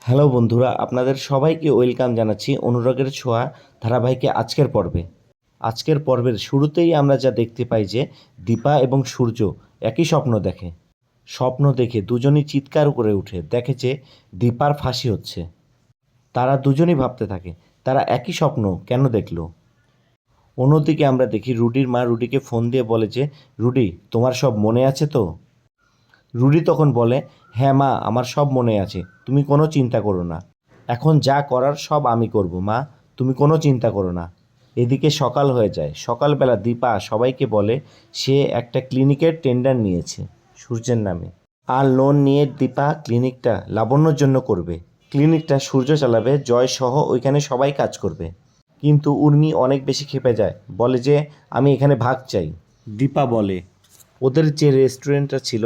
Hello বন্ধুরা, আপনাদের সবাইকে ওয়েলকাম জানাচ্ছি অনুরাগের ছোঁয়া ধারাবাহিকে আজকের পর্বে। আজকের পর্বের শুরুতেই আমরা যা দেখতে পাই যে দীপা এবং সূর্য একই স্বপ্ন দেখে। স্বপ্ন দেখে দুজনই চিৎকার করে উঠে দেখে যে দীপার ফাঁসি হচ্ছে। তারা দুজনই ভাবতে থাকে তারা একই স্বপ্ন কেন দেখলো। অন্যদিকে আমরা দেখি রুডির মা রুডিকে ফোন দিয়ে বলে যে, রুডি, তোমার সব মনে আছে তো? রুডি তখন বলে, হ্যাঁ মা, আমার সব মনে আছে, তুমি কোনো চিন্তা করো না। এখন যা করার সব আমি করব মা, তুমি কোনো চিন্তা করো না। এদিকে সকাল হয়ে যায়। সকালবেলা দীপা সবাইকে বলে সে একটা ক্লিনিকের টেন্ডার নিয়েছে সূর্যের নামে। আর লোন নিয়ে দীপা ক্লিনিকটা লাবণ্যর জন্য করবে। ক্লিনিকটা সূর্য চালাবে, জয় সহ ওইখানে সবাই কাজ করবে। কিন্তু উর্মি অনেক বেশি ক্ষেপে যায়, বলে যে আমি এখানে ভাগ চাই। দীপা বলে ওদের যে রেস্টুরেন্টটা ছিল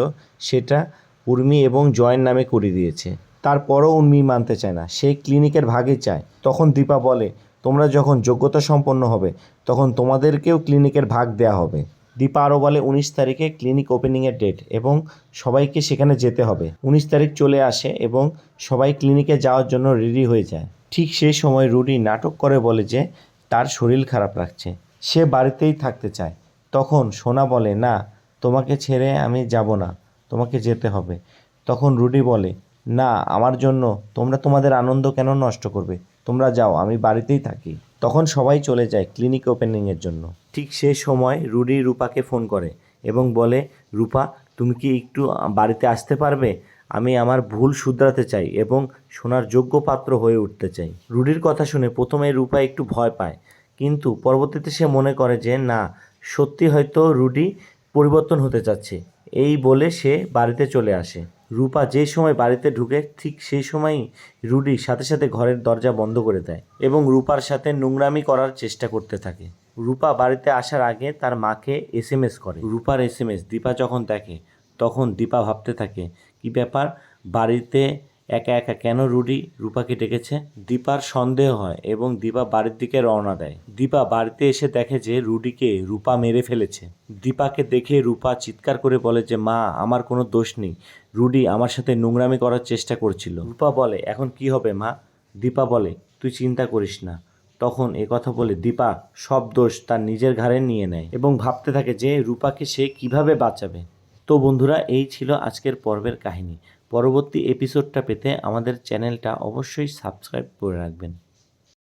সেটা উর্মি এবং জয়ের নামে করে দিয়েছে। তারপরও উর্মি মানতে চায় না, সেই ক্লিনিকের ভাগই চায়। তখন দীপা বলে, তোমরা যখন যোগ্যতা সম্পন্ন হবে তখন তোমাদেরকেও ক্লিনিকের ভাগ দেওয়া হবে। দীপা আরও বলে 19 তারিখে ক্লিনিক ওপেনিংয়ের ডেট এবং সবাইকে সেখানে যেতে হবে। 19 তারিখ চলে আসে এবং সবাই ক্লিনিকে যাওয়ার জন্য রেডি হয়ে যায়। ঠিক সেই সময় রুডি নাটক করে বলে যে তার শরীর খারাপ লাগছে, সে বাড়িতেই থাকতে চায়। তখন সোনা বলে, না, তোমাকে ছেড়ে আমি যাব না, তোমাকে যেতে হবে। তখন রুডি বলে, না, আমার জন্য তোমরা তোমাদের আনন্দ কেন নষ্ট করবে, তোমরা যাও, আমি বাড়িতেই থাকি। তখন সবাই চলে যায় ক্লিনিক ওপেনিংয়ের জন্য। ঠিক সেই সময় রুডি রূপাকে ফোন করে এবং বলে, রূপা, তুমি কি একটু বাড়িতে আসতে পারবে? আমি আমার ভুল শুধরাতে চাই এবং সোনার যোগ্য পাত্র হয়ে উঠতে চাই। রুডির কথা শুনে প্রথমে রূপা একটু ভয় পায়, কিন্তু পরবর্তীতে সে মনে করে যে না, সত্যি হয়তো রুডি পরিবর্তন হতে চাচ্ছে। এই বলে সে বাড়িতে চলে আসে। রূপা যে সময় বাড়িতে ঢুকে ঠিক সেই সময়ই রুডি সাথে সাথে ঘরের দরজা বন্ধ করে দেয় এবং রূপার সাথে নোংরামি করার চেষ্টা করতে থাকে। রূপা বাড়িতে আসার আগে তার মাকে এসএমএস করে। রূপার এসএমএস দীপা যখন দেখে তখন দীপা ভাবতে থাকে, কি ব্যাপার, বাড়িতে একা একা কেন রুডি রূপাকে ডেকেছে। দীপার সন্দেহ হয় এবং দীপা বাড়ির দিকে রওনা দেয়। দীপা বাড়িতে এসে দেখে যে রুডিকে রূপা মেরে ফেলেছে। দীপাকে দেখে রূপা চিৎকার করে বলে যে, মা, আমার কোনো দোষ নেই, রুডি আমার সাথে নোংরামি করার চেষ্টা করছিল। রূপা বলে, এখন কি হবে মা? দীপা বলে, তুই চিন্তা করিস না। তখন কথা বলে দীপা সব দোষ তার নিজের ঘাড়ে নিয়ে নেয় এবং ভাবতে থাকে যে রূপাকে সে কিভাবে বাঁচাবে। তো বন্ধুরা, এই ছিল আজকের পর্বের কাহিনী। পরবর্তী এপিসোডটা পেতে আমাদের চ্যানেলটা অবশ্যই সাবস্ক্রাইব করে রাখবেন।